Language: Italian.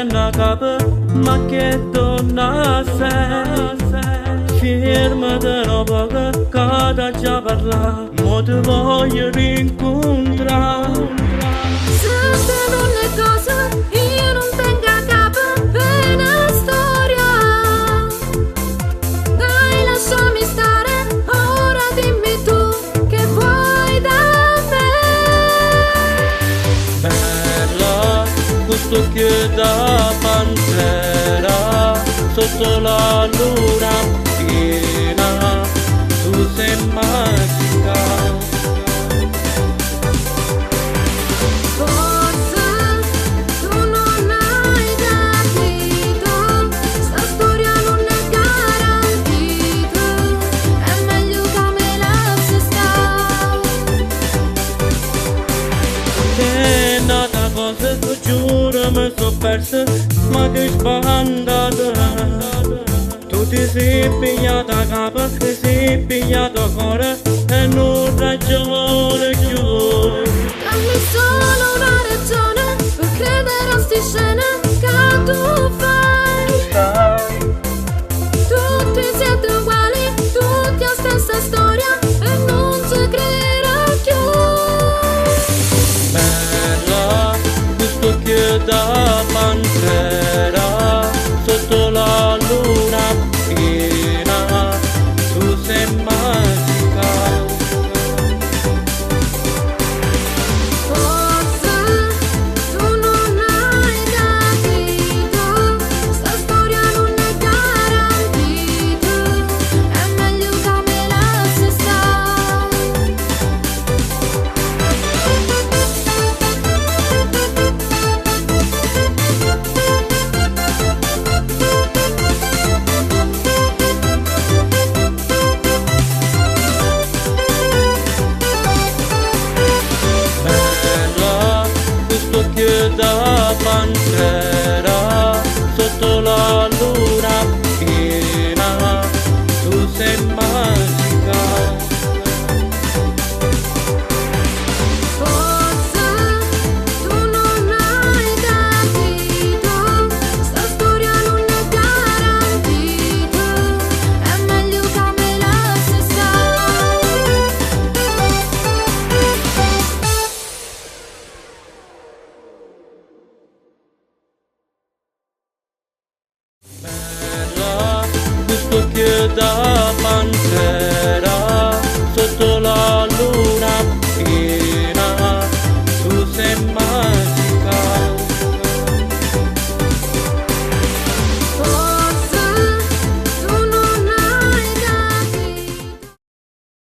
una capa, ma che donna sei? Fermati una poco, che da già parla, mo ti voglio rincontrare. Se non è cosa, io non tengo a capo per una storia. Dai, lasciami stare, ora dimmi tu che vuoi da me. Bella, questo che da pantera, sotto la luna piena, tu sei magica. Forse tu non hai capito, sta storia non è garantita, è meglio che me la si sta. È nata cosa, tu giuro mi so persa, ma che sbandata. Tu ti sei pigliata capo, ti sei pigliato cuore e non ragione più.